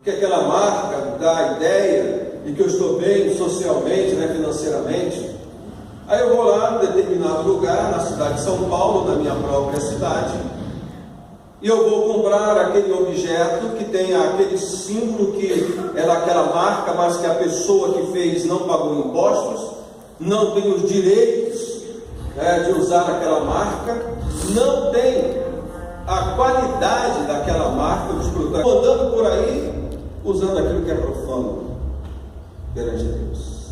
que aquela marca dá a ideia de que eu estou bem socialmente, né, financeiramente. Aí eu vou lá em determinado lugar, na cidade de São Paulo, na minha própria cidade, e eu vou comprar aquele objeto que tem aquele símbolo que é daquela marca, mas que a pessoa que fez não pagou impostos, não tem os direitos, de usar aquela marca, não tem a qualidade daquela marca dos produtos, andando por aí usando aquilo que é profano perante Deus.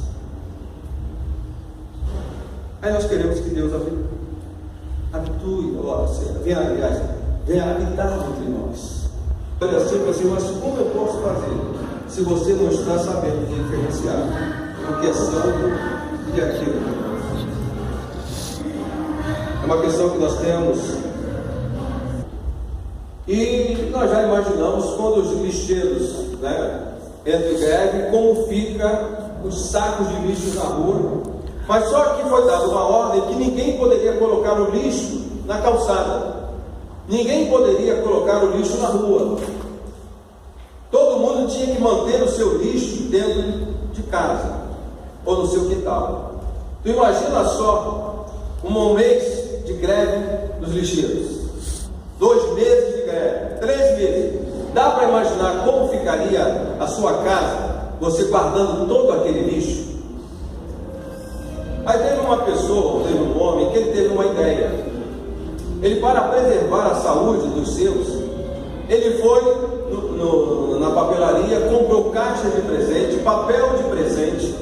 Aí nós queremos que Deus habitue, venha habitar entre nós. Olha assim, mas como eu posso fazer se você não está sabendo diferenciar o que é santo e aquilo que não é? É uma questão que nós temos. E nós já imaginamos quando os lixeiros, entram em greve, como fica os sacos de lixo na rua. Mas só que foi dada uma ordem que ninguém poderia colocar o lixo na calçada, ninguém poderia colocar o lixo na rua. Todo mundo tinha que manter o seu lixo dentro de casa ou no seu quintal. Tu imagina só um mês de greve dos lixeiros, 2 meses de greve, 3 meses. Dá para imaginar como ficaria a sua casa, você guardando todo aquele lixo? Aí teve uma pessoa, teve um homem, que ele teve uma ideia. Ele, para preservar a saúde dos seus, ele foi na papelaria, comprou caixas de presente, papel de presente,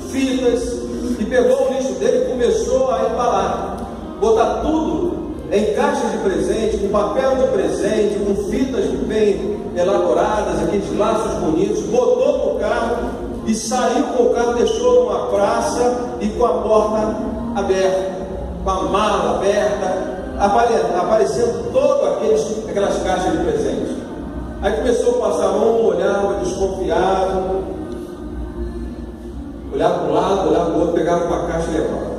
fitas, e pegou o lixo dele e começou a embalar, botar tudo em caixas de presente, com papel de presente, com fitas bem elaboradas, aqueles laços bonitos, botou no carro e saiu com o carro, deixou numa praça e com a porta aberta, com a mala aberta, aparecendo todas aquelas caixas de presente. Aí começou a passar olhava desconfiado, olhava para um lado, olhava para o outro, pegava uma caixa e levava.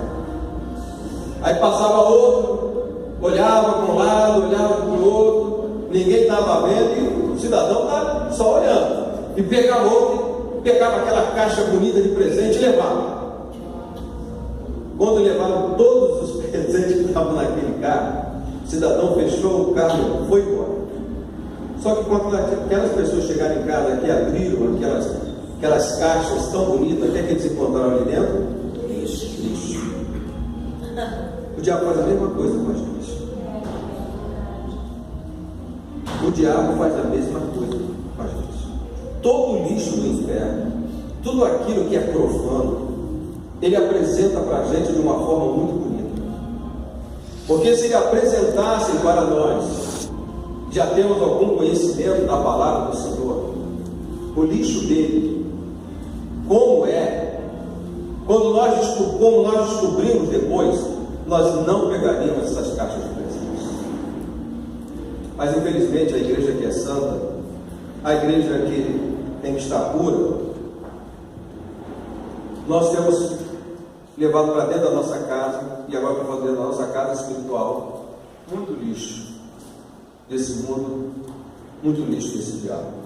Aí passava outro, olhava para um lado, olhava para o outro, ninguém estava vendo e o cidadão estava só olhando. E pegava outro, pegava aquela caixa bonita de presente e levava. Quando levaram todos os presentes que estavam naquele carro, o cidadão fechou o carro e foi embora. Só que quando aquelas pessoas chegaram em casa, que abriram aquelas caixas tão bonitas, o que é que eles encontraram ali dentro? Lixo. O diabo faz a mesma coisa com a gente. O diabo faz a mesma coisa com a gente. Todo o lixo do inferno, tudo aquilo que é profano, ele apresenta para a gente de uma forma muito bonita. Porque se ele apresentasse para nós, já temos algum conhecimento da palavra do Senhor, o lixo dele, como é, como nós descobrimos depois, nós não pegaríamos essas caixas de presentes. Mas infelizmente a igreja que é santa, a igreja que tem que estar pura, nós temos levado para dentro da nossa casa, e agora para dentro da nossa casa espiritual, muito lixo desse mundo, muito lixo desse diabo.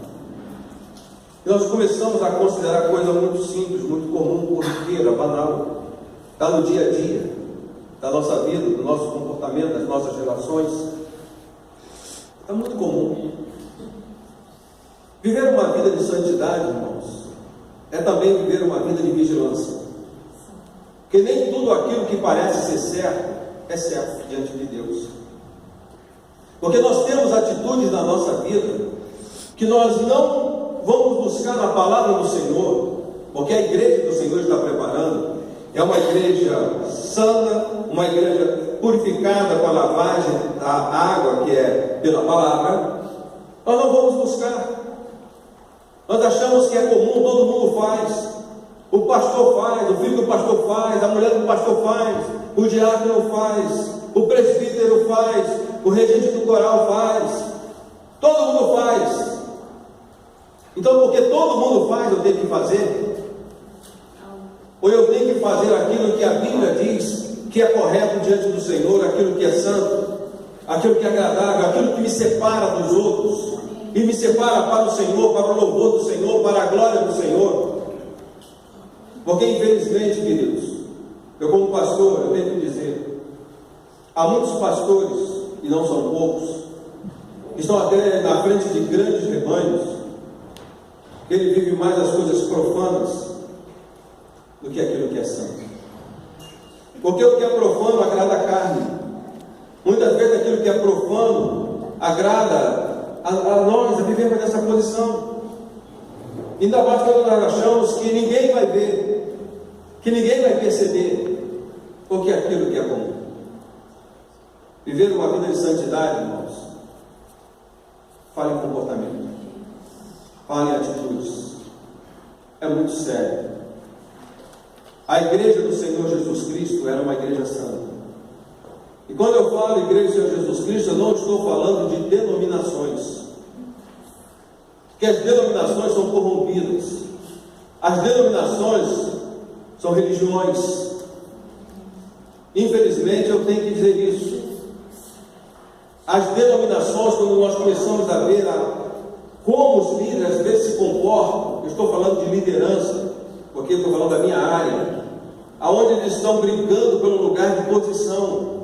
E nós começamos a considerar coisa muito simples, muito comum, corriqueira, banal, está no dia a dia da nossa vida, do nosso comportamento, das nossas relações. Está muito comum. Viver uma vida de santidade, irmãos, é também viver uma vida de vigilância. Porque nem tudo aquilo que parece ser certo é certo diante de Deus. Porque nós temos atitudes na nossa vida que nós não vamos buscar na palavra do Senhor, porque a igreja que o Senhor está preparando é uma igreja santa, uma igreja purificada com a lavagem da água que é pela palavra. Nós não vamos buscar. Nós achamos que é comum, todo mundo faz. O pastor faz, o filho do pastor faz, a mulher do pastor faz, o diácono faz, o presbítero faz, o regente do coral faz, todo mundo faz. Então, porque todo mundo faz, eu tenho que fazer? Ou eu tenho que fazer aquilo que a Bíblia diz que é correto diante do Senhor, aquilo que é santo, aquilo que é agradável, aquilo que me separa dos outros? e me separa para o Senhor, para o louvor do Senhor, para a glória do Senhor. Porque infelizmente, queridos, eu como pastor, eu tenho que dizer, há muitos pastores, e não são poucos, que estão até na frente de grandes rebanhos, que ele vive mais as coisas profanas do que aquilo que é santo. Porque o que é profano agrada a carne. Muitas vezes aquilo que é profano agrada a nós, a vivermos nessa posição. Ainda mais quando nós achamos que ninguém vai ver, que ninguém vai perceber, porque é aquilo que é comum. Viver uma vida de santidade, irmãos, fala em comportamento, fala em atitudes, é muito sério. A igreja do Senhor Jesus Cristo era uma igreja santa. E quando eu falo igreja do Senhor Jesus Cristo, eu não estou falando de denominações, porque as denominações são corrompidas, as denominações são religiões. Infelizmente eu tenho que dizer isso. As denominações, quando nós começamos a ver como os líderes às vezes se comportam, eu estou falando de liderança, porque eu estou falando da minha área, aonde eles estão brigando pelo lugar de posição,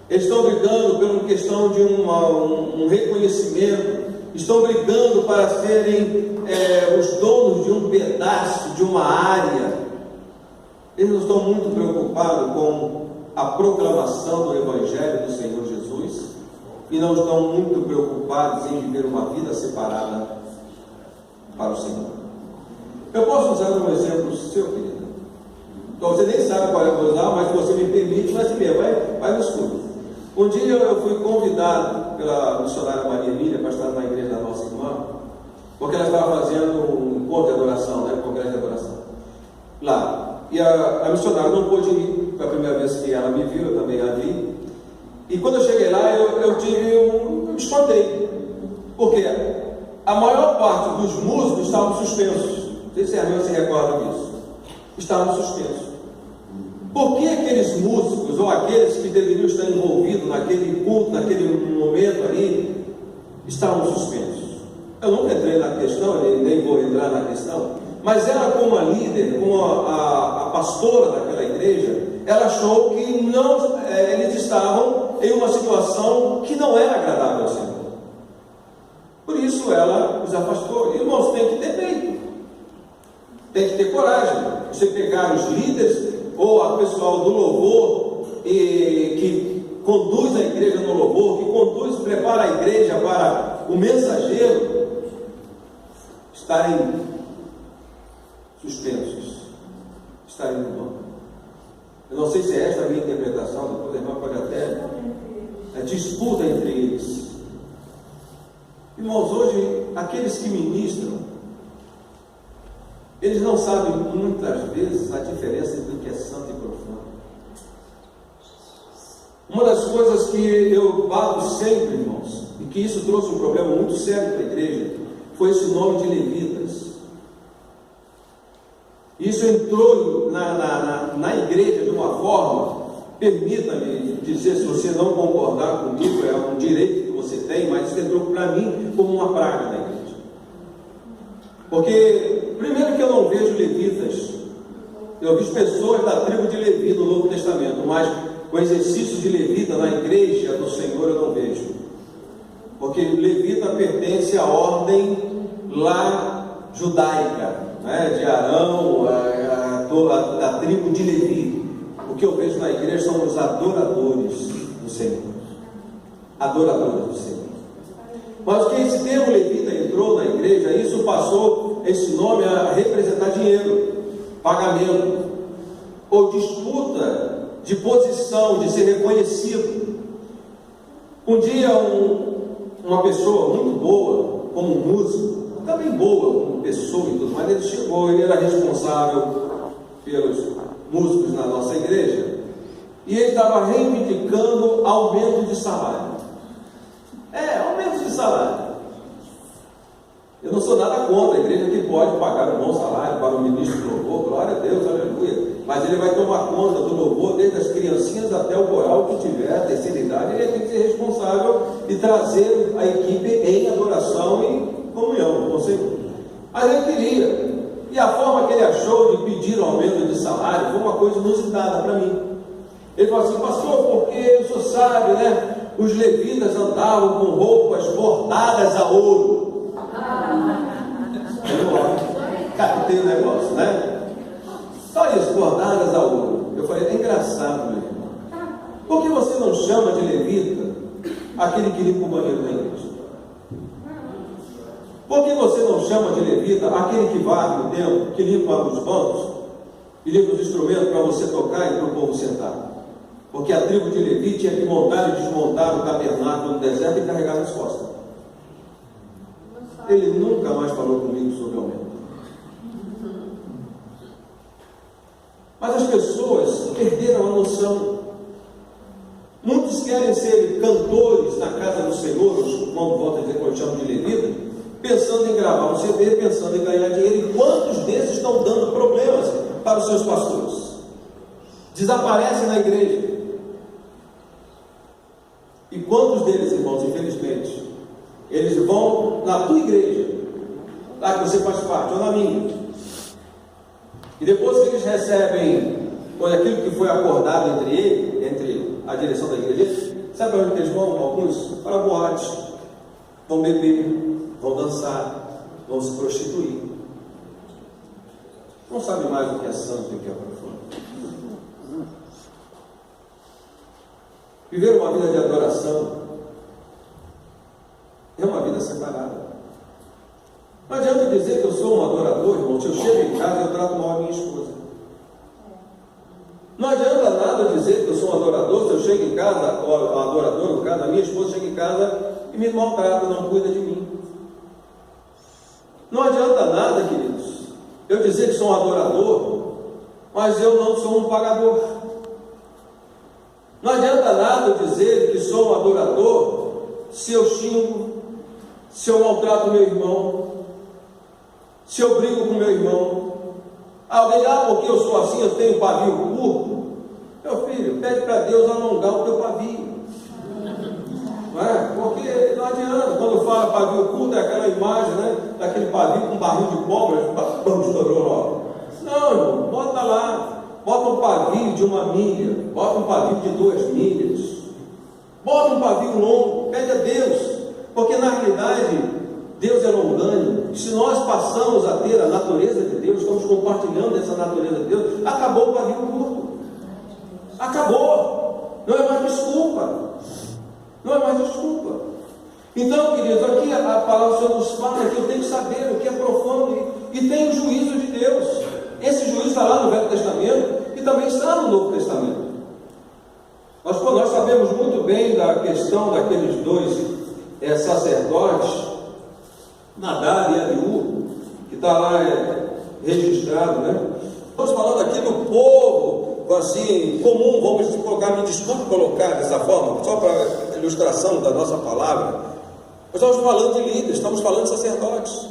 eles estão brigando pela questão de um reconhecimento, estão brigando para serem os donos de um pedaço, de uma área. Eles não estão muito preocupados com a proclamação do Evangelho do Senhor Jesus, e não estão muito preocupados em viver uma vida separada para o Senhor. Eu posso usar um exemplo seu, querido. Então você nem sabe qual é que eu vou usar, mas se você me permite, vai ser vai no escuro. Um dia eu fui convidado pela missionária Maria Emília para estar na igreja da nossa irmã, porque ela estava fazendo um encontro de adoração, um congresso de adoração lá. E a missionária não pôde ir, foi a primeira vez que ela me viu, eu também a vi. E quando eu cheguei lá, eu me espantei, porque a maior parte dos músicos estavam suspensos. Não sei se a irmã se recorda disso. Estavam suspensos. Por que aqueles músicos, ou aqueles que deveriam estar envolvidos naquele culto, naquele momento ali, estavam suspensos? Eu nunca entrei na questão, nem vou entrar na questão, mas ela, como a líder, como a pastora daquela igreja, ela achou que não, eles estavam em uma situação que não era agradável ao Senhor. Por isso ela os afastou. Irmãos, tem que ter peito, tem que ter coragem. Você pegar os líderes ou a pessoal do louvor que conduz a igreja no louvor, que prepara a igreja para o mensageiro, estarem suspensos, estarem no banco. Eu não sei se é esta a minha interpretação, depois a irmã pode até disputa entre eles. Irmãos, hoje aqueles que ministram, eles não sabem muitas vezes a diferença entre o que é santo e profano. Uma das coisas que eu bato sempre, irmãos, e que isso trouxe um problema muito sério para a igreja, foi esse nome de levitas. Isso entrou na igreja de uma forma, permita-me dizer, se você não concordar comigo, é um direito que você tem, mas isso entrou para mim como uma praga na igreja. Porque, primeiro que eu não vejo levitas, eu vejo pessoas da tribo de Levi no Novo Testamento, mas o exercício de levita na igreja do Senhor eu não vejo. Porque levita pertence à ordem lá judaica, de Arão, a tribo de Levi. O que eu vejo na igreja são os adoradores do Senhor. Adoradores do Senhor. Mas que esse termo levita entrou na igreja, isso passou esse nome a representar dinheiro, pagamento, ou disputa de posição, de ser reconhecido. Um dia uma pessoa muito boa, como músico, também boa como pessoa e tudo mais, ele chegou, ele era responsável pelos músicos na nossa igreja, e ele estava reivindicando aumento de salário. Aumento de salário. Eu não sou nada contra a igreja que pode pagar um bom salário para o ministro do louvor, glória a Deus, aleluia. Mas ele vai tomar conta do louvor, desde as criancinhas até o coral que tiver, a terceira idade, ele tem que ser responsável e trazer a equipe em adoração e comunhão com o Senhor. Mas ele queria. E a forma que ele achou de pedir um aumento de salário foi uma coisa inusitada para mim. Ele falou assim: pastor, porque o senhor sabe, né? Os levitas andavam com roupas bordadas a ouro. Captei o negócio, né? Só isso, bordadas a ouro. Eu falei: é engraçado, meu irmão. Por que você não chama de levita aquele que limpa o banheiro da igreja? Por que você não chama de levita aquele que varre o templo, que limpa os bancos e limpa os instrumentos para você tocar e para o povo sentar? Porque a tribo de Levi tinha que montar e desmontar o tabernáculo no deserto e carregar nas costas. Ele nunca mais falou comigo sobre o aumento. Mas as pessoas perderam a noção. Muitos querem ser cantores na casa do Senhor, quando volta a dizer que eu chamo de levita, pensando em gravar um CD, pensando em ganhar dinheiro. E quantos desses estão dando problemas para os seus pastores? Desaparecem na igreja. E quantos deles, irmãos, infelizmente, eles vão na tua igreja, lá que você faz parte, ou na minha, e depois que eles recebem aquilo que foi acordado entre a direção da igreja, sabe para onde eles vão? Alguns para boate, vão beber, vão dançar, vão se prostituir. Não sabe mais o que é santo e o que é profano. Viver uma vida de adoração é uma vida separada. Não adianta dizer que eu sou um adorador, irmão, se eu chego em casa eu trato mal a minha esposa. Não adianta nada dizer que eu sou um adorador se eu chego em casa, ou adorador, no caso, a minha esposa chega em casa e me maltrata, não cuida de mim. Não adianta nada, queridos, eu dizer que sou um adorador, mas eu não sou um pagador. Não adianta nada eu dizer que sou um adorador se eu xingo, se eu maltrato meu irmão, se eu brigo com meu irmão. Alguém, porque eu sou assim, eu tenho pavio curto. Meu filho, pede para Deus alongar o teu pavio. Não é? Porque não adianta, quando fala pavio curto, é aquela imagem, né? Daquele pavio com barril de pólvora, estourou logo. Não, irmão, bota lá. Bota um pavio de 1 milha, bota um pavio de 2 milhas, bota um pavio longo, pede a Deus, porque na realidade Deus é longânimo. Se nós passamos a ter a natureza de Deus, estamos compartilhando essa natureza de Deus, acabou o pavio curto, acabou, não é mais desculpa, não é mais desculpa. Então, queridos, aqui a palavra do Senhor nos fala que eu tenho que saber o que é profano e tem o juízo de Deus. Esse juízo está lá no Velho Testamento e também está no Novo Testamento. Nós sabemos muito bem da questão daqueles dois sacerdotes, Nadab e Abiú, que está lá registrado, né? Estamos falando aqui do povo, assim, comum, vamos colocar, me desculpe colocar dessa forma, só para ilustração da nossa palavra. Nós estamos falando de líderes, estamos falando de sacerdotes,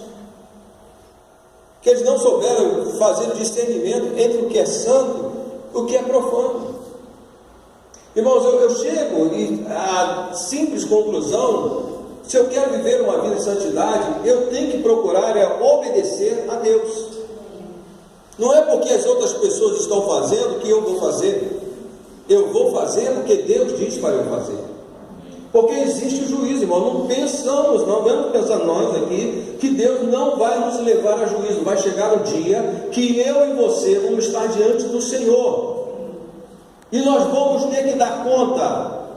que eles não souberam fazer o discernimento entre o que é santo e o que é profano. Irmãos, eu chego e a simples conclusão: se eu quero viver uma vida de santidade, eu tenho que procurar obedecer a Deus. Não é porque as outras pessoas estão fazendo que eu vou fazer. Eu vou fazer porque Deus diz para eu fazer. Porque existe o juízo, irmão. Não vamos pensar nós aqui que Deus não vai nos levar a juízo. Vai chegar o dia que eu e você vamos estar diante do Senhor. E nós vamos ter que dar conta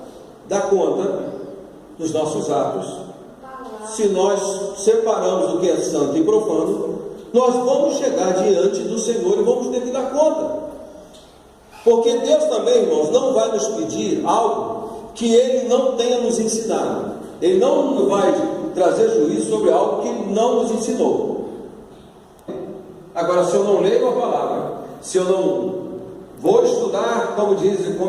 dos nossos atos. Se nós separamos o que é santo e profano, nós vamos chegar diante do Senhor e vamos ter que dar conta. Porque Deus também, irmãos, não vai nos pedir algo que Ele não tenha nos ensinado. Ele não vai trazer juízo sobre algo que não nos ensinou. Agora, se eu não leio a palavra, se eu não vou estudar, como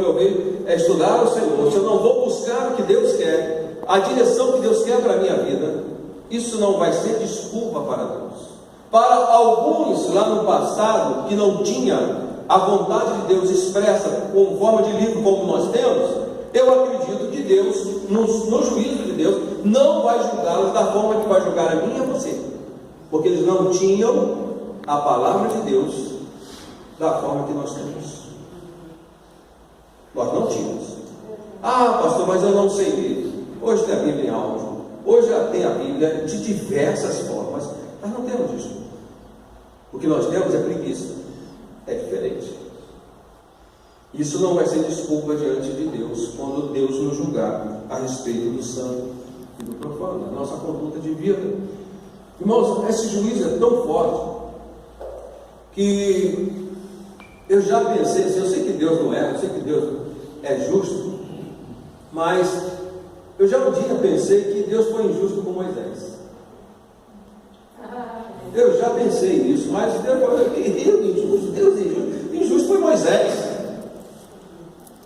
eu vejo, estudar o Senhor, se eu não vou buscar o que Deus quer, a direção que Deus quer para a minha vida, isso não vai ser desculpa para Deus. Para alguns lá no passado que não tinha a vontade de Deus expressa com forma de livro como nós temos, eu acredito que Deus no juízo de Deus, não vai julgá-los da forma que vai julgar a mim e a você, porque eles não tinham a palavra de Deus da forma que nós temos. Nós não tínhamos. Ah, pastor, mas eu não sei ler. Hoje tem a Bíblia em áudio, hoje já tem a Bíblia de diversas formas, mas não temos isso. O que nós temos é preguiça, é diferente. Isso não vai ser desculpa diante de Deus, quando Deus nos julgar a respeito do santo e do profano, da nossa conduta de vida. Irmãos, esse juízo é tão forte, que eu já pensei assim, eu sei que Deus não é, eu sei que Deus é justo, mas eu já um dia pensei que Deus foi injusto com Moisés. Eu já pensei nisso, mas Deus injusto foi Moisés.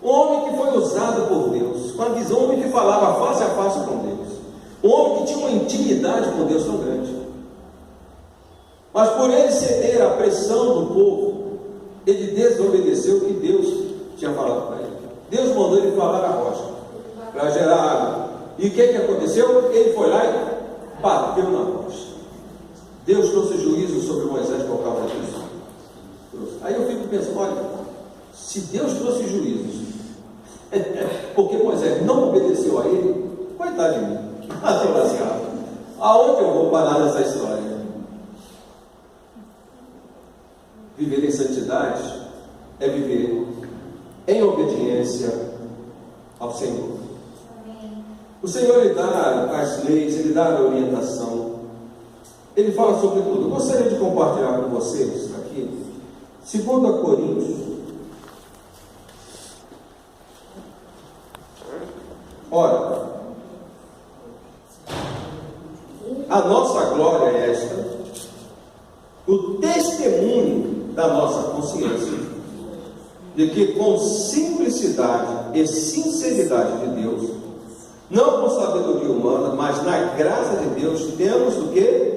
Um homem que foi usado por Deus, com a visão, um homem que falava face a face com Deus, um homem que tinha uma intimidade com Deus tão grande. Mas por ele ceder à pressão do povo, ele desobedeceu o que Deus tinha falado para ele. Deus mandou ele falar a rocha para gerar água. E o que aconteceu? Ele foi lá e bateu na rocha. Deus trouxe juízo sobre Moisés por causa disso. Aí eu fico pensando, olha, se Deus trouxe juízos porque Moisés não obedeceu a ele, coitado de mim, estou lascado. Aonde eu vou parar nessa história? Viver em santidade é viver em obediência ao Senhor. O Senhor, Ele dá as leis, Ele dá a orientação, Ele fala sobre tudo. Eu gostaria de compartilhar com vocês aqui 2 Coríntios. Ora, a nossa glória é esta, o testemunho da nossa consciência, de que com simplicidade e sinceridade de Deus, não com sabedoria humana, mas na graça de Deus, temos o que?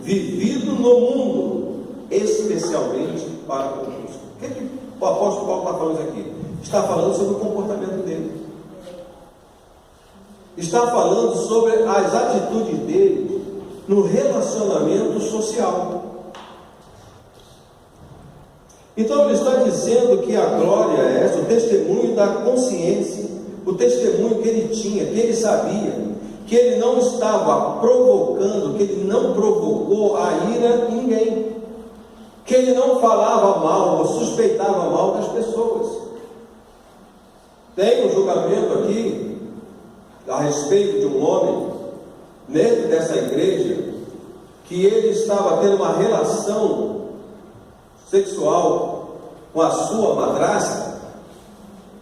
Vivido no mundo, especialmente para convosco. O que o apóstolo Paulo está falando aqui? Está falando sobre o comportamento dele. Está falando sobre as atitudes dele no relacionamento social. Então ele está dizendo que a glória é essa, o testemunho da consciência, o testemunho que ele tinha, que ele sabia, que ele não estava provocando, que ele não provocou a ira em ninguém, que ele não falava mal ou suspeitava mal das pessoas. Tem um julgamento aqui a respeito de um homem dentro dessa igreja, que ele estava tendo uma relação sexual com a sua madrasta,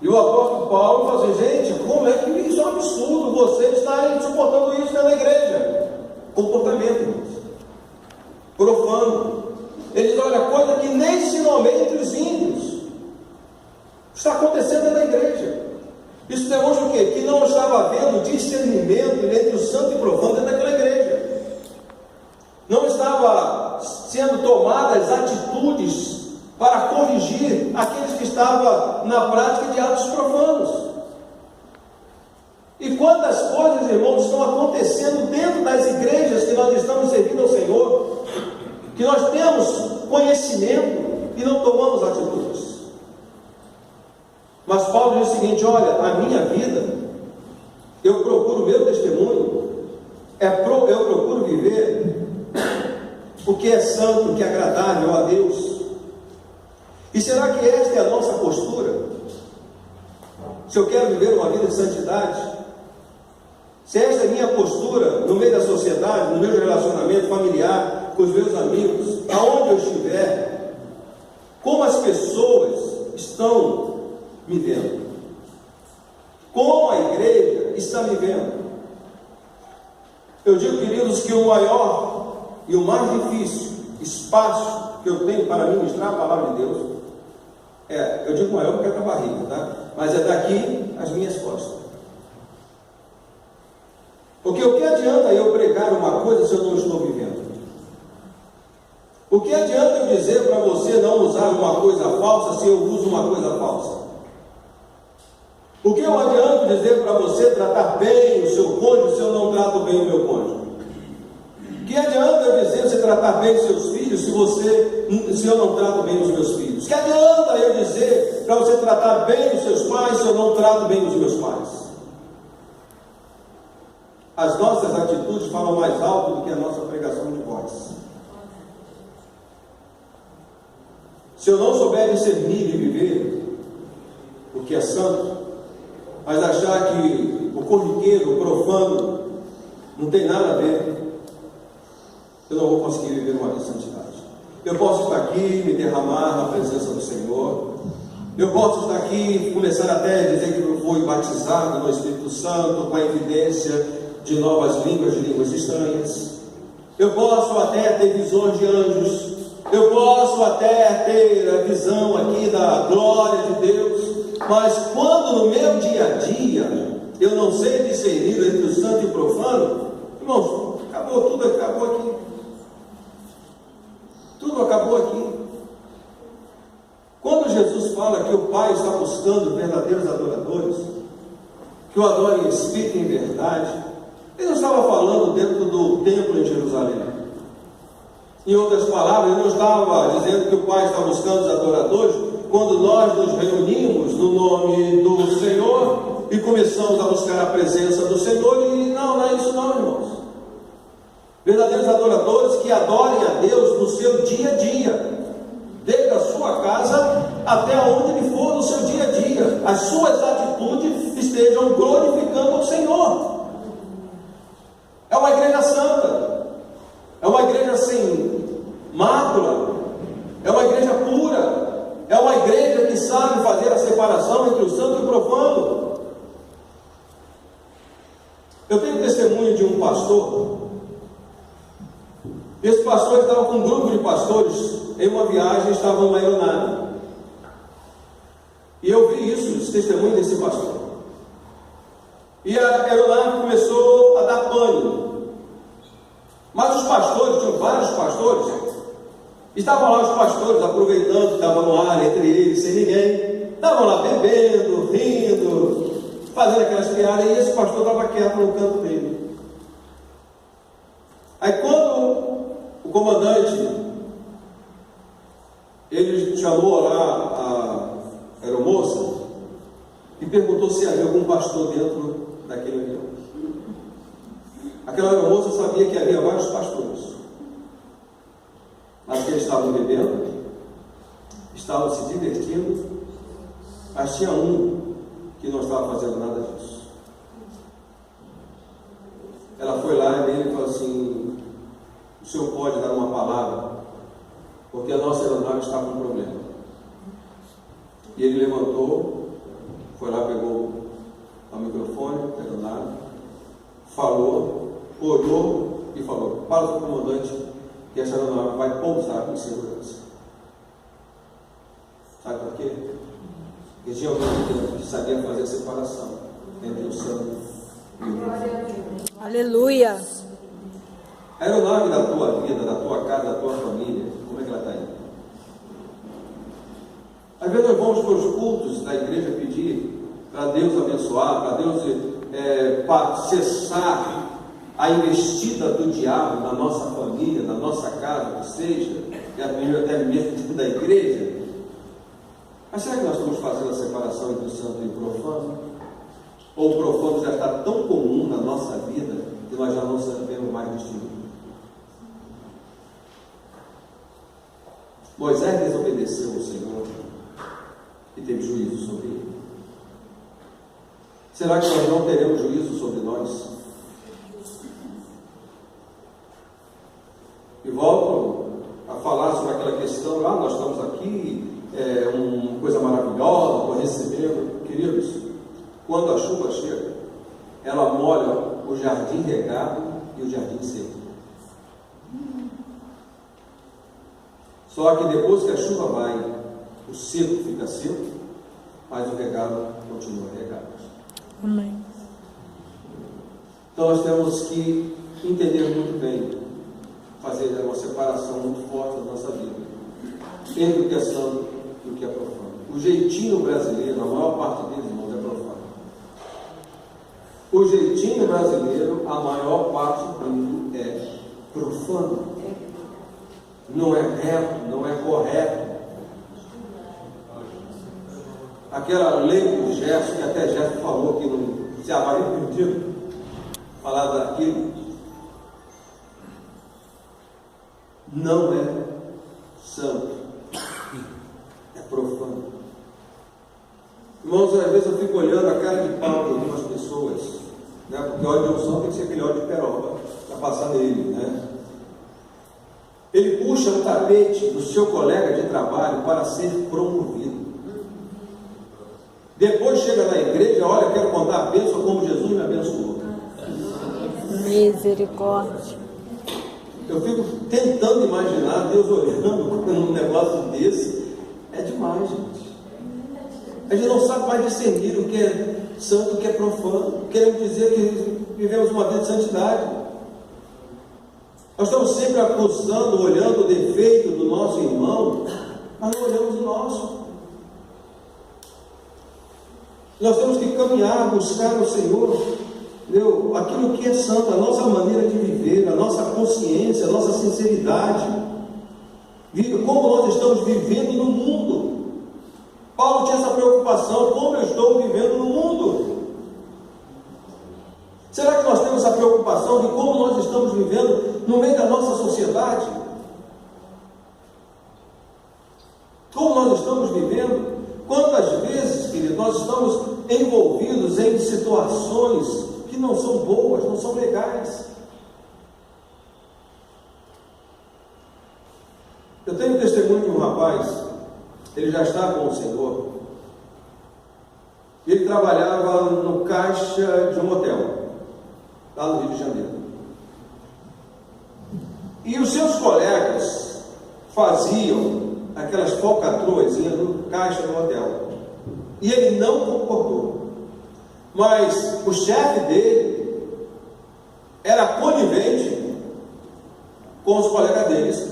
e o apóstolo Paulo falou assim: gente, como é que isso é um absurdo, vocês estarem suportando isso na igreja? Comportamento profano. Ele diz: olha, coisa que nem se nomeia entre os ímpios está acontecendo na igreja. Isso demonstra o quê? Que não estava havendo discernimento entre o santo e o profano dentro daquela igreja. Não estava sendo tomadas atitudes para corrigir aqueles que estavam na prática de atos profanos. E quantas coisas, irmãos, estão acontecendo dentro das igrejas que nós estamos servindo ao Senhor, que nós temos conhecimento e não tomamos atitudes. Mas Paulo diz o seguinte: olha, a minha vida, eu procuro o meu testemunho, eu procuro viver o que é santo, o que é agradável a Deus. E será que esta é a nossa postura? Se eu quero viver uma vida de santidade, se esta é a minha postura no meio da sociedade, no meu relacionamento familiar, com os meus amigos, aonde eu estiver, como as pessoas estão me vendo, como a igreja está me vendo. Eu digo, queridos, que o maior e o mais difícil espaço que eu tenho para ministrar a palavra de Deus eu digo maior porque é da barriga, tá? Mas é daqui as minhas costas. Porque o que adianta eu pregar uma coisa se eu não estou vivendo? O que adianta eu dizer para você não usar uma coisa falsa se eu uso uma coisa falsa? O que eu adianto dizer para você tratar bem o seu cônjuge se eu não trato bem o meu cônjuge? Que adianta eu dizer você tratar bem os seus filhos se eu não trato bem os meus filhos? Que adianta eu dizer para você tratar bem os seus pais se eu não trato bem os meus pais? As nossas atitudes falam mais alto do que a nossa pregação de voz. Se eu não souber discernir e viver o que é santo, mas achar que o corriqueiro, o profano, não tem nada a ver, eu não vou conseguir viver uma vida de santidade. Eu posso estar aqui, me derramar na presença do Senhor. Eu posso estar aqui, começar até a dizer que eu fui batizado no Espírito Santo, com a evidência de novas línguas, de línguas estranhas. Eu posso até ter visões de anjos. Eu posso até ter a visão aqui da glória de Deus. Mas quando no meu dia a dia eu não sei discernir entre o santo e o profano, irmãos, tudo acabou aqui. Tudo acabou aqui. Quando Jesus fala que o Pai está buscando verdadeiros adoradores, que o adorem em espírito e em verdade, ele não estava falando dentro do templo em Jerusalém. Em outras palavras, ele não estava dizendo que o Pai está buscando os adoradores quando nós nos reunimos no nome do Senhor e começamos a buscar a presença do Senhor. E não é isso não, irmãos. Verdadeiros adoradores que adorem a Deus no seu dia a dia, desde a sua casa até onde ele for no seu dia a dia, as suas atitudes estejam glorificando o Senhor. É uma igreja santa, é uma igreja sem mácula, é uma igreja pura, é uma igreja que sabe fazer a separação entre o santo e o profano. Eu tenho testemunho de um pastor. Esse pastor estava com um grupo de pastores em uma viagem, estava numa aeronave. E eu vi isso, esse testemunho desse pastor. E a aeronave começou a dar pane. Mas os pastores, tinham vários pastores, estavam lá os pastores aproveitando que estava no ar entre eles, sem ninguém. Estavam lá bebendo, rindo, fazendo aquelas piadas, e esse pastor estava quieto no canto dele. Aí quando o comandante, ele chamou lá a aeromoça e perguntou se havia algum pastor dentro daquele avião. Aquela aeromoça sabia que havia vários pastores, mas que eles estavam bebendo, estavam se divertindo, mas tinha um que não estava fazendo nada disso. Ela foi lá e ele falou assim: o senhor pode dar uma palavra, porque a nossa aeronave está com um problema. E ele levantou, foi lá, pegou o microfone da aeronave, falou, olhou e falou: para o comandante que essa aeronave vai pousar com segurança. Sabe por quê? Porque tinha alguém que sabia fazer a separação entre o santo e o profano. Aleluia! A aeronave da tua vida, da tua casa, da tua família, como é que ela está indo? Às vezes nós vamos para os cultos da igreja pedir para Deus abençoar, para Deus para cessar a investida do diabo na nossa família, na nossa casa, que seja, e até mesmo dentro da igreja. Mas será que nós estamos fazendo a separação entre o santo e o profano? Ou o profano já está tão comum na nossa vida que nós já não sabemos mais distinguir? Moisés desobedeceu ao Senhor e teve juízo sobre ele. Será que nós não teremos juízo sobre nós? E volto a falar sobre aquela questão: nós estamos aqui, uma coisa maravilhosa, estou recebendo. Queridos, quando a chuva chega, ela molha o jardim regado e o jardim seco. Só que depois que a chuva vai, o seco fica seco, mas o regado continua regado. Amém. Então nós temos que entender muito bem, fazer uma separação muito forte da nossa vida entre o que é santo e o que é profano. O jeitinho brasileiro, a maior parte deles, irmãos, é profano. O jeitinho brasileiro, a maior parte dele é profano. Não é reto, não é correto. Aquela lei do Gerson, que até Gerson falou que não se avalia perdido, falar daquilo, não é santo, é profano. Irmãos, às vezes eu fico olhando a cara de pau de algumas pessoas, né? Porque óleo de unção tem que ser aquele óleo de peroba para passar nele, né? Ele puxa o tapete do seu colega de trabalho para ser promovido. Depois chega na igreja, olha, quero contar a bênção como Jesus me abençoou. Misericórdia. Eu fico tentando imaginar Deus olhando num negócio desse. É demais, gente. A gente não sabe mais discernir o que é santo e o que é profano. Queremos dizer que vivemos uma vida de santidade. Nós estamos sempre acusando, olhando o defeito do nosso irmão, mas não olhamos o nosso. Nós temos que caminhar, buscar no Senhor, entendeu? Aquilo que é santo, a nossa maneira de viver, a nossa consciência, a nossa sinceridade, como nós estamos vivendo no mundo. Paulo tinha essa preocupação: como eu estou vivendo no mundo? Será que nós temos essa preocupação de como nós estamos vivendo no meio da nossa sociedade? Como nós estamos vivendo? Quantas vezes, querido, nós estamos envolvidos em situações que não são boas, não são legais? Eu tenho um testemunho de um rapaz, ele já está com o Senhor, ele trabalhava no caixa de um hotel, lá no Rio de Janeiro. E os seus colegas faziam aquelas falcatruas no caixa do hotel. E ele não concordou. Mas o chefe dele era conivente com os colegas deles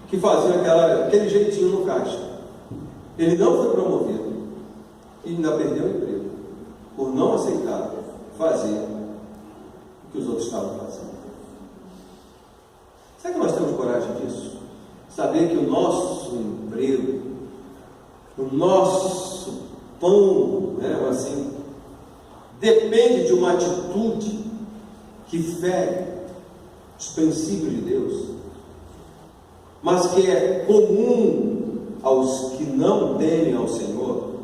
que faziam aquele jeitinho no caixa. Ele não foi promovido e ainda perdeu o emprego por não aceitar fazer o que os outros estavam fazendo. Será que nós temos coragem disso? Saber que o nosso emprego, o nosso pão, né, assim, depende de uma atitude que fere os princípios de Deus, mas que é comum aos que não temem ao Senhor,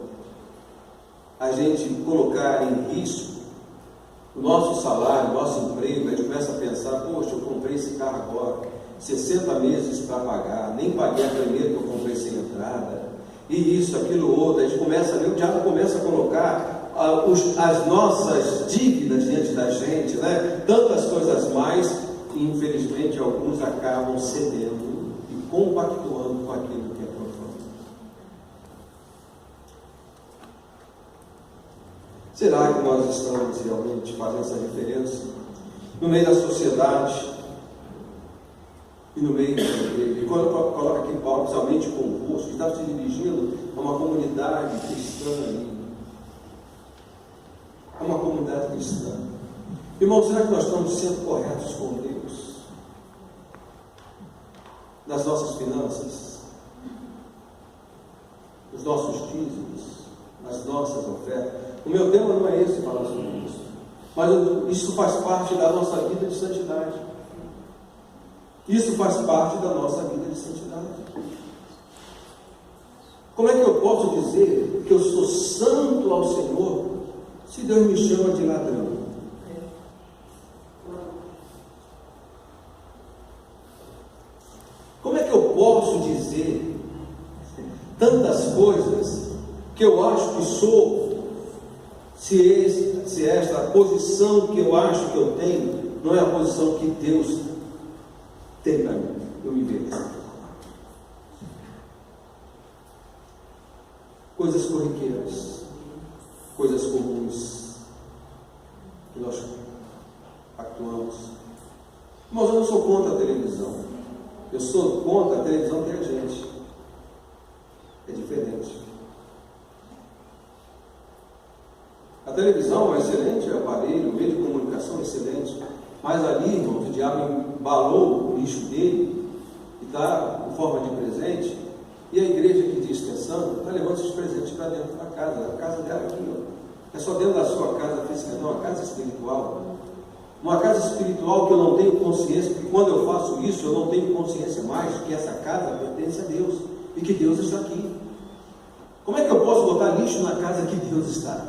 a gente colocar em risco o nosso salário, o nosso emprego. A gente começa a pensar: poxa, eu comprei esse carro agora, 60 meses para pagar, nem paguei a primeira que eu comprei sem entrada, e isso, aquilo, outro. A gente começa a ver, o diabo começa a colocar as nossas dívidas diante da gente, né? Tantas coisas mais, e infelizmente alguns acabam cedendo e compactuando com aquilo que é profano. Será que nós estamos realmente fazendo essa diferença no meio da sociedade e no meio da igreja? E quando coloca aqui Paulo, principalmente convosco, que estava se dirigindo a uma comunidade cristã ali, a uma comunidade cristã. Irmão, será que nós estamos sendo corretos com Deus nas nossas finanças, nos nossos dízimos, nas nossas ofertas? O meu tema não é esse, falar sobre isso, mas isso faz parte da nossa vida de santidade. Isso faz parte da nossa vida de santidade. Como é que eu posso dizer que eu sou santo ao Senhor se Deus me chama de ladrão? Como é que eu posso dizer tantas coisas que eu acho que sou, se esta posição que eu acho que eu tenho não é a posição que Deus tem para mim? Eu me mereço. Coisas corriqueiras, coisas comuns que nós actuamos. Mas eu não sou contra a televisão. Eu sou contra a televisão que é a gente. É diferente. A televisão é um excelente aparelho, o meio de comunicação é excelente, mas ali, irmãos, o diabo embalou o lixo dele e está em forma de presente, e a igreja que diz que é santa está levando esses presentes para dentro da casa, a casa dela aqui, ó. É só dentro da sua casa física, não, a casa espiritual. Uma casa espiritual que eu não tenho consciência, porque quando eu faço isso, eu não tenho consciência mais que essa casa pertence a Deus e que Deus está aqui. Como é que eu posso botar lixo na casa que Deus está?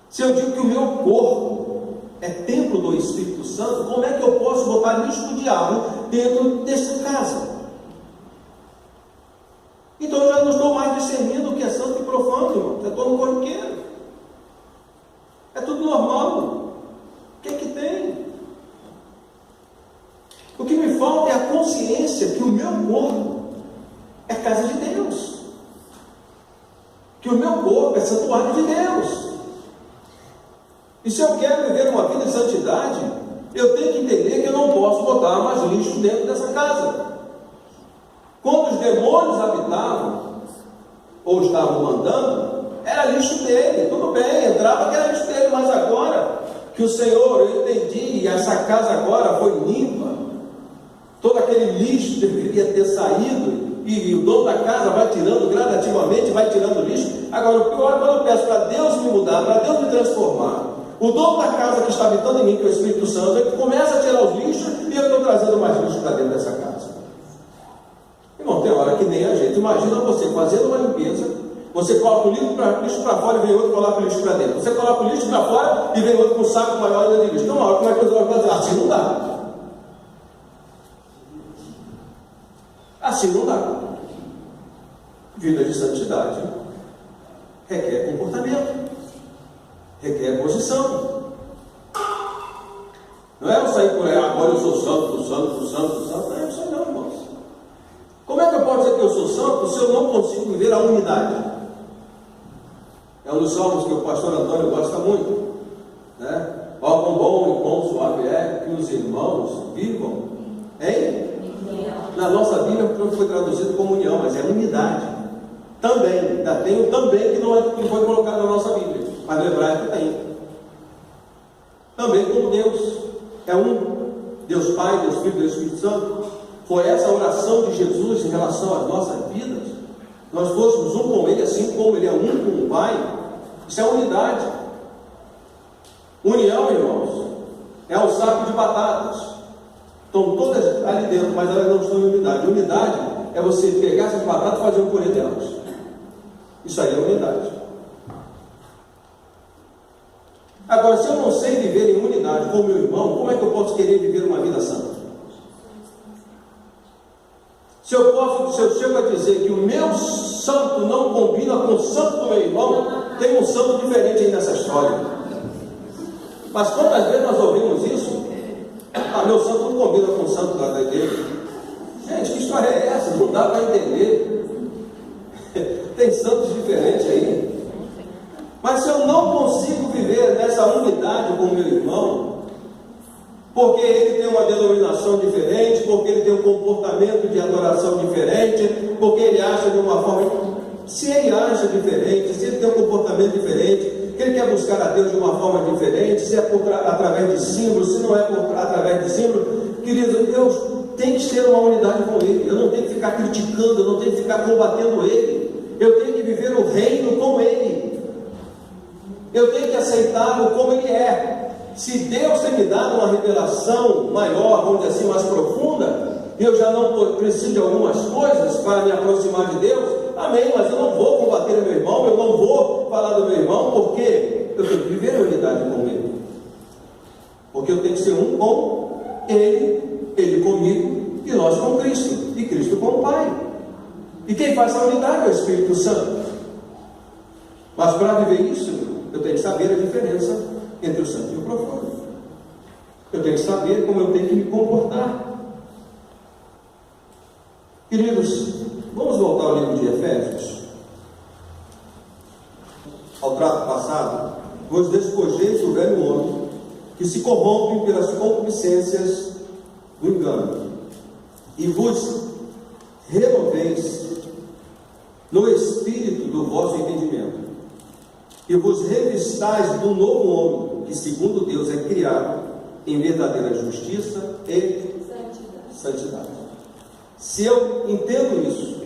Se eu digo que o meu corpo é templo do Espírito Santo, como é que eu posso botar lixo do diabo dentro dessa casa? Então eu já não estou mais discernindo o que é santo e profano, irmão. Já estou no corriqueiro. É tudo normal. O que é que tem? O que me falta é a consciência que o meu corpo é casa de Deus. Que o meu corpo é santuário de Deus. E se eu quero viver uma vida de santidade, eu tenho que entender que eu não posso botar mais lixo dentro dessa casa. Quando os demônios habitavam, ou estavam mandando, era lixo dele, tudo bem, entrava que era lixo dele, mas agora que o Senhor, eu entendi, e essa casa agora foi limpa, todo aquele lixo deveria ter saído, e o dono da casa vai tirando gradativamente, vai tirando o lixo. Agora, o pior é quando eu peço para Deus me mudar, para Deus me transformar. O dono da casa que está habitando em mim, que é o Espírito Santo, ele começa a tirar os lixos, e eu estou trazendo mais lixo para dentro dessa casa. Irmão, tem hora que nem a gente. Imagina você fazendo uma limpeza, você coloca o lixo para fora e vem outro coloca o lixo para dentro. Você coloca o lixo para fora e vem outro com um saco maior de lixo. Então, uma hora, como é que você vai fazer? Assim não dá. Assim não dá. Vida de santidade requer comportamento, requer posição. Não é eu sair por aí, agora eu sou santo. Não é isso não, irmãos. Como é que eu posso dizer que eu sou santo se eu não consigo viver a unidade? É um dos salmos que o pastor Antônio gosta muito, né? Ó, quão bom e quão suave é que os irmãos vivam em... Na nossa Bíblia não foi traduzido como união, mas é unidade. Também, ainda tem o também que não foi colocado na nossa Bíblia, mas no hebraico tem. Também como Deus é um, Deus Pai, Deus Filho, Deus Espírito Santo. Foi essa a oração de Jesus em relação às nossas vidas. Nós fôssemos um com Ele, assim como Ele é um com o Pai. Isso é unidade. União, irmãos, é um saco de batatas. Estão todas ali dentro, mas elas não estão em unidade. Unidade é você pegar essas batatas e fazer um purê delas. Isso aí é unidade. Agora, se eu não sei viver em unidade com o meu irmão, como é que eu posso querer viver uma vida santa? Se eu chego a dizer que o meu santo não combina com o santo do meu irmão, tem um santo diferente aí nessa história. Mas quantas vezes nós ouvimos isso? Ah, meu santo não combina com o santo da igreja. Gente, que história é essa? Não dá para entender. Tem santos diferentes aí. Mas se eu não consigo viver nessa unidade com o meu irmão, porque ele tem uma denominação diferente, porque ele tem um comportamento de adoração diferente, porque ele acha de uma forma... Se ele acha diferente, se ele tem um comportamento diferente, que ele quer buscar a Deus de uma forma diferente, se é através de símbolos, se não é através de símbolos, querido, eu tenho que ser uma unidade com ele. Eu não tenho que ficar criticando, eu não tenho que ficar combatendo ele. Eu tenho que viver o reino com ele. Eu tenho que aceitá-lo como ele é. Se Deus tem me dado uma revelação maior, vamos dizer assim, mais profunda, eu já não preciso de algumas coisas para me aproximar de Deus, amém, mas eu não vou combater o meu irmão, eu não vou falar do meu irmão, porque eu tenho que viver a unidade com ele. Porque eu tenho que ser um com ele, ele comigo, e nós com Cristo, e Cristo com o Pai. E quem faz essa unidade é o Espírito Santo. Mas para viver isso, eu tenho que saber a diferença entre o santo e o profano. Eu tenho que saber como eu tenho que me comportar. Queridos, vamos voltar ao livro de Efésios. Ao trato passado, vos despojeis do velho homem, que se corrompe pelas concupiscências do engano, e vos renoveis no espírito do vosso entendimento, e vos revistais do novo homem, que segundo Deus é criado em verdadeira justiça e santidade. Se eu entendo isso,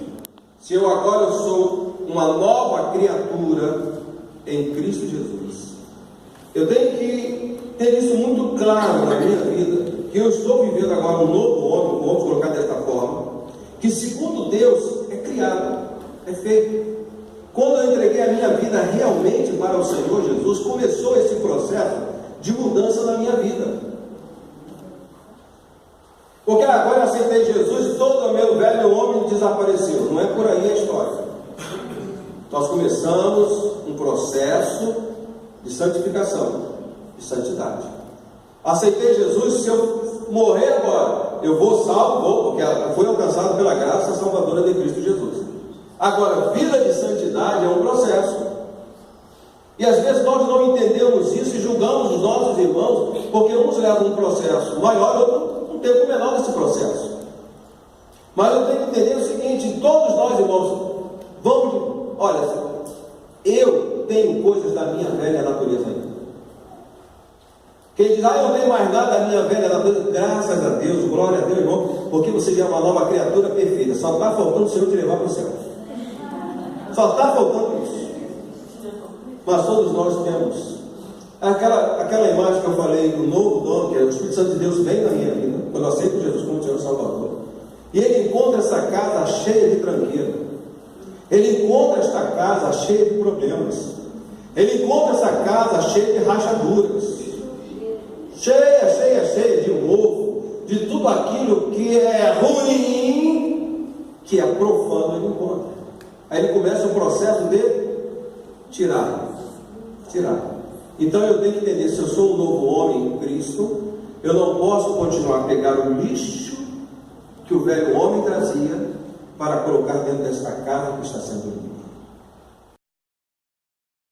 se eu agora sou uma nova criatura em Cristo Jesus, eu tenho que ter isso muito claro na minha vida, que eu estou vivendo agora um novo homem, vamos colocar desta forma, que segundo Deus é criado, é feito. Quando eu entreguei a minha vida realmente para o Senhor Jesus, começou esse processo de mudança na minha vida. Porque agora eu aceitei Jesus e todo o meu velho homem desapareceu. Não é por aí a história. Nós começamos um processo de santificação, de santidade. Aceitei Jesus, se eu morrer agora, eu vou salvo, porque fui alcançado pela graça salvadora de Cristo Jesus. Agora, vida de santidade é um processo. E às vezes nós não entendemos isso e julgamos os nossos irmãos, porque uns levam um processo maior, outro um tempo menor nesse processo. Mas eu tenho que entender o seguinte: todos nós, irmãos, olha, eu tenho coisas da minha velha natureza ainda. Quem diz, eu não tenho mais nada da minha velha natureza, graças a Deus, glória a Deus, irmão, porque você já é uma nova criatura perfeita. Só está faltando o Senhor te levar para o céu. Só está faltando isso. Mas todos nós temos aquela imagem que eu falei do novo dono, que é o Espírito Santo de Deus vem na minha vida, quando eu aceito Jesus como Senhor Salvador, e ele encontra essa casa cheia de tranqueira, ele encontra esta casa cheia de problemas, ele encontra essa casa cheia de rachaduras, cheia de mofo, de tudo aquilo que é ruim, que é profano, ele encontra. Aí ele começa o processo de tirar. Então eu tenho que entender, se eu sou um novo homem em Cristo, eu não posso continuar a pegar o lixo que o velho homem trazia para colocar dentro desta casa que está sendo limpa.